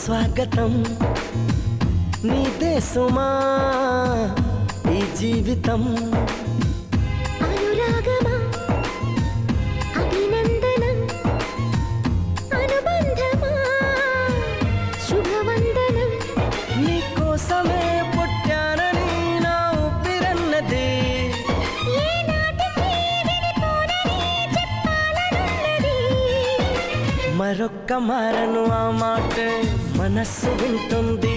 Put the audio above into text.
స్వాగతం నీదే సుమా ఈ జీవితం అనురాగమా అభినందనం అనుబంధమా శుభవందనం నీకోసమే పుట్టానని నా ఊపిరన్నది ఏనాటికి విడిపోనని చెప్పాలనున్నది మరొక్క మారను ఆ మాట మనస్సు వింటుంది